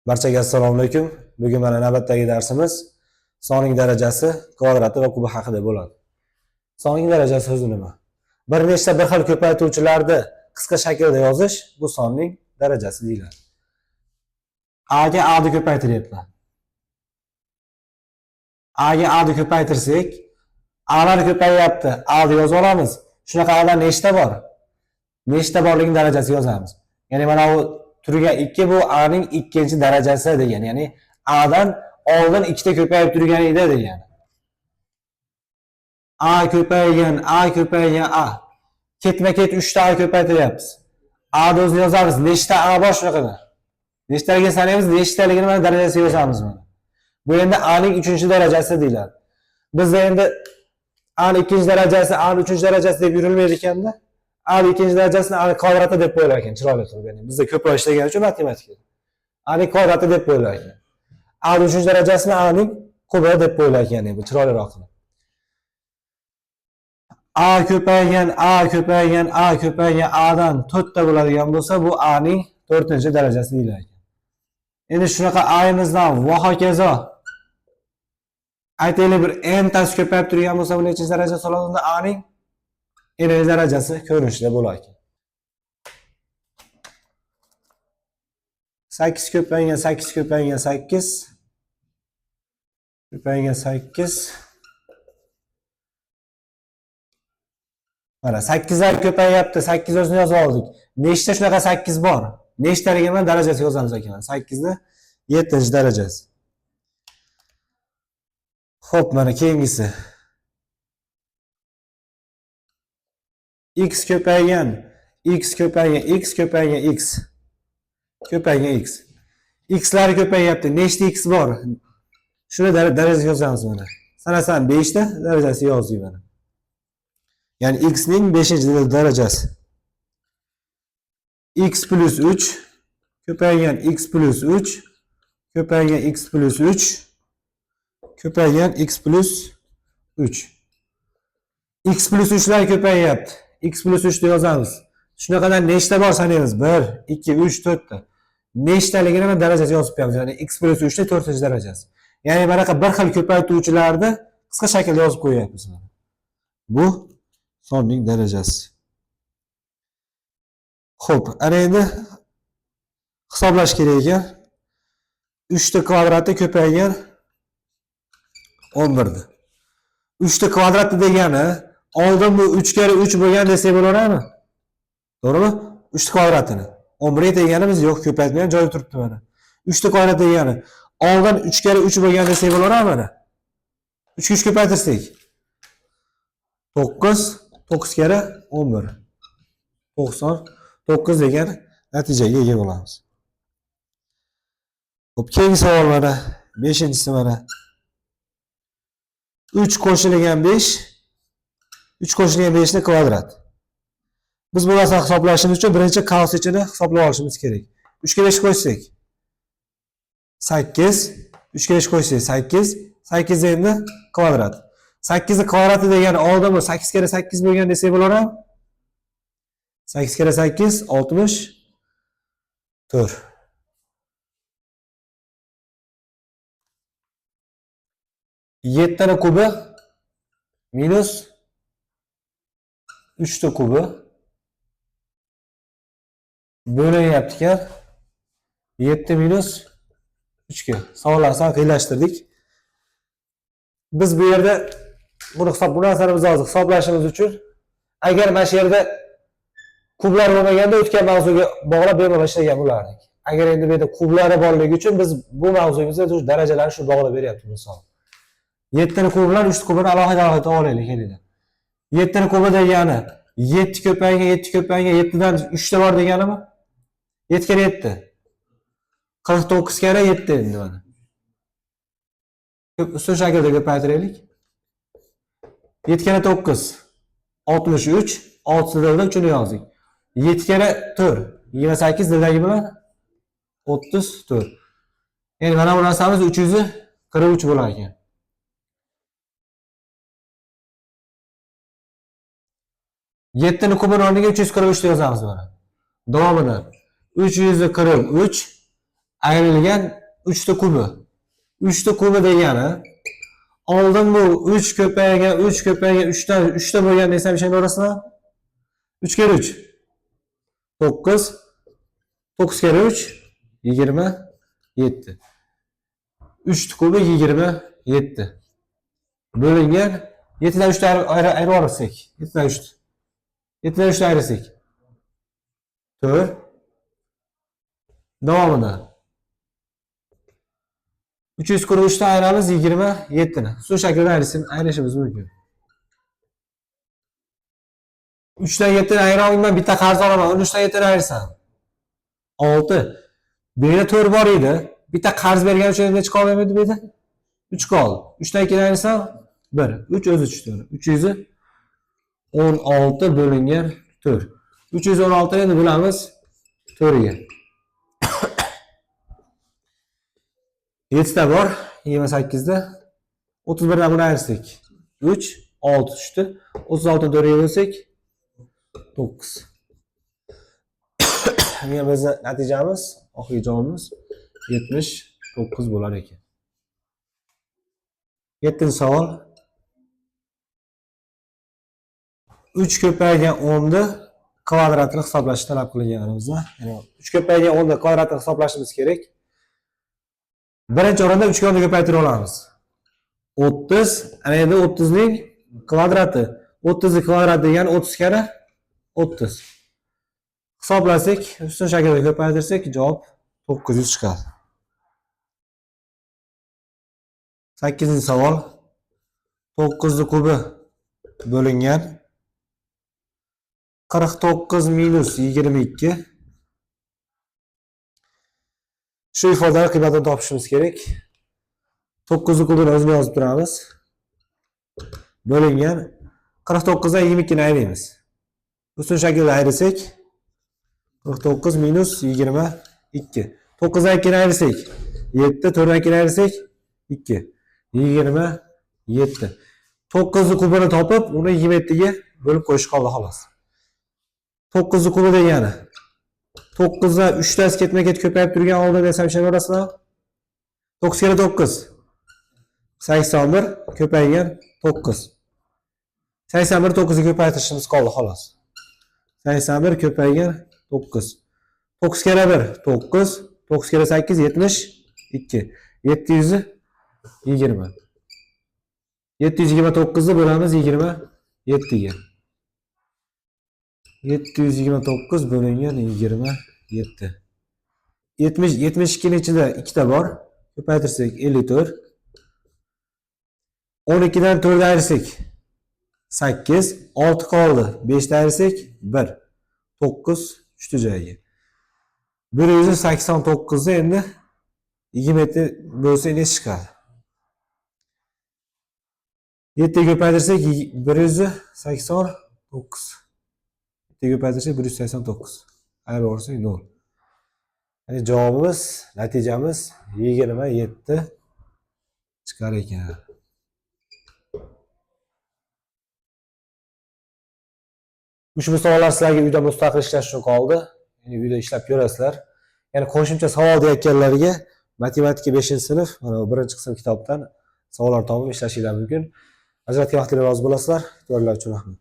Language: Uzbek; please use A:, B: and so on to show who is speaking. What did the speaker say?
A: Barchaga assalomu alaykum. Bugun mana navbatdagi darsimiz sonning darajasi, kvadrati va kubi haqida bo'ladi. Sonning darajasi o'zi nima? Bir nechta bir xil ko'paytuvchilarni qisqa shaklda yozish bu sonning darajasi deyiladi. A ga A ni ko'paytiryapman. A ga A ni ko'paytirsak, A'lar ko'payyapti. A ni yozib olamiz. Shunaqa A'lar nechta bor? Nechta borligining darajasi yozamiz. Ya'ni mana bu turgan 2 bu A ning ikkinchi darajasi degani. Ya'ni A dan oldin ikkita ko'payib turgan edi degani. A ko'paygan A. Ketma-ket 3 ta A ko'paytiryapmiz. A ni o'zini yozamiz. Nechta A bor shunaqada? Nechtaligiga sanaymiz, nechtaligini mana darajasiga yozamiz mana. Bu endi A ning 3-darajasi deyiladi. Bizda endi A ning 2-darajasi, A ning 3-darajasi deb yurilmaydi ekanda. A ning 2-darajasini A ning kvadrati deb qo'yilar ekan, chiroyli qilib. Ya'ni bizda ko'proq ishlagan uchun matematikada. A ning kvadrati deb qo'yilar ekan. A ning 3-darajasini A ning kubi deb qo'yilar ekan, bu chiroyliroq qilib. A ko'paygan A'dan 4 ta bo'ladigan bo'lsa, bu A ning 4-darajasi deyiladi ekan. Endi shunaqa A'imizdan va hokazo aytaylik bir n tasi ko'payib turgan bo'lsa, bu nechinchi daraja soladi? Unda A ning n darajasi ko'rinishida bo'lar ekan. 8 ko'paygan 8. Mana 8lar ko'payyapti. 8 o'zini yozib oldik. Nechta shunaqa 8 bor? Nechtaligiga mana darajasi yozamiz ekan. 8 ni 7-darajasi. Xo'p, mana keyingisi. X ko'paygan X. X'lar ko'payyapti. Nechta X bor? Shuni darajasiga yozamiz mana. Sanasam 5 ta darajasi yozdik mana. Ya'ni X ning 5-darajasi. X plus 3 ko'paygan X plus 3 ko'paygan X plus 3 ko'paygan X plus 3. X plus 3lar ko'payyapti. X plus 3 deb yozamiz. Shunaqadan nechta bor sanaymiz? 1, 2, 3, 4 ta. Nechtaligini mana darajasi yozib qo'yamiz. Ya'ni X plus 3 ning 4-darajasi. Ya'ni bunaqa bir xil ko'paytuvchilarni qisqa shaklda yozib qo'yapmiz. Bu sonning darajasi. Xo'p, ana endi hisoblash kerak ekan. 3 ta kvadrati ko'paygan 11 di. 3 ta kvadrati degani oldin bu 3 kere 3 bo'lgan desak bo'laverami? To'g'rimi? 3 ta kvadratini. 11 deganimiz yo'q, ko'paytmagan joyi turibdi mana. 3 ta kvadrat degani oldin 3 kere 3 bo'lgan desak bo'laverami mana? 3 ga 3 ko'paytirsak 9 kere 11. 99 degan natijaga ega bo'lamiz. Xo'p, keyingi savol mana 5-si mana. 3 qo'shilgan 5 ni kvadrat. Biz bu narsani hisoblashimiz uchun birinchi qaus ichini hisoblab olishimiz kerak. 3 ga 5 qo'ysak 8, 3 ga 5 qo'ysak 8, 8 endi kvadrat. 8 ni kvadrati degani oldin bu 8 kere 8 bo'lgan desak bo'laverami? 8 kere 8 64. Yettini kubi minus 3 ta kubi bo'linyapti ekan 7 minus 3 ga. Savollarni qiylashtirdik. Biz bu yerda bu narsani biz hozir hisoblashimiz uchun agar mana shu yerda kublar bo'lmaganda o'tgan mavzuga bog'lab bemalol ishlagan bo'lardik. Agar endi bu yerda kublari borligi uchun biz bu mavzumizda darajalarni shu bog'lab beryapmiz misol. 7 ni kubi bilan 3 ni kubini alohida olaylik kelinglar. 7 ni kubi degani 7 ko'paygan 7 dan 3 ta bor deganimi? 7 kere 7. 49 kere 7 endi mana. Ustun shaklda ko'paytiraylik. 7 kere 9 63, 6 dildan 3 ni yozdik. 7 kere 4 28 dildagi bilan 34. Endi mana bu narsamiz 343 bo'lar ekan. 7 ni kubini o'rniga 343 deb yozamiz mana. Davomini 343 ayrilgan 3 ta kubi. 3 ta kubi degani oldin bu 3 ko'paygan 3 dan 3 ta bo'lgan desam ishonib orasida 3 kere 3 9 9 kere 3 27. 3 kubi 27. Bo'lingan 7 dan 3 ta ayirib olsak, 7 dan 3. 7 dan 3 ta ayirsak. 4 davomida 343 ta ayiramiz 27 ni. Shu shaklda ayrishimiz mumkin. 3 dan 7 ni ayira olmayman, bitta qarz olaman. 13 dan 7 ni ayirsam 6. Bu yerda 4 bor edi. Bitta qarz bergan uchun necha qolmaydi bu yerda? 3 qoldi. 3 dan 2 ni ayirsam 1. 3 o'zi tushdi. 316 bo'lingan 4. 316 endi bilamiz 4 ga. 7 ta bor 28 da 31 dan buni ayirsak 3 6 tushdi. 36 ni 4 ga bo'lsak 9. Yana bizning natijamiz, oxirgi javobimiz 79 bo'lar ekan. 7-savol. 3 ko'paygan 10 ni kvadratini hisoblashni talab qilinganimizda, ya'ni 3 ko'paygan 10 ni kvadratini hisoblashimiz kerak. Birinchi o'rinda 3 ga 10 ni ko'paytira olamiz. 30, ana endi 30 ning kvadrati. 30 ni kvadrat degani 30 kare 30. Hisoblasak, ustun shaklda ko'paytirsak, javob 900 chiqadi. 8-savol. 9 ni kubi bo'lingan 49 minus 22. Shu ifodalar qiymatini topishimiz kerak. 9 ni kubini o'zini yozib turamiz. Bo'lingan 49 dan 22 ni ayiramiz. Ustun shaklda ayirsak 49 minus 22. 9 dan 2 ni ayirsak 7, 4 dan 2 ni ayirsak 2. 27. 9 ni kubini topib, uni 27 ga bo'lib qo'yish qoldi xolos. 9 ni kubi degani 9 dan 3 tasi ketma-ket ko'payib turgan oldin desam ishonib olasizlar. 9 kere 9 81 ko'paygan 9. 81 9 ga ko'paytirishimiz qoldi xolos. 81 ko'paygan 9. 9 kere 1 9, 9 kere 8 72. 720. 729 ni bo'lamiz 27 ga. 729 bo'lingan 27. 72 ning ichida 2 ta bor. Ko'paytirsak 54. 12 dan 4 ayirsak 8, 6 qoldi. 5 dan ayirsak 1. 9 tushdi joyiga. 189 ni endi 27 bo'lsa ne chiqadi? 7 ga ko'paytirsak 189. 7 ga ko'paytirsak 189. Ayirib olsak 0. Ya'ni javobimiz, natijamiz 27 chiqar ekan. Ushbu savollar sizlarga uyda mustaqil ishlash uchun qoldi. Ya'ni uyda ishlab ko'rasizlar. Ya'ni qo'shimcha savol deyotganlarga matematika 5-sinf, mana bu birinchi qism kitobdan savollar topib ishlashingiz mumkin. Ajratgan vaqtingiz rozi bo'lasizlar. E'tiborlar uchun rahmat.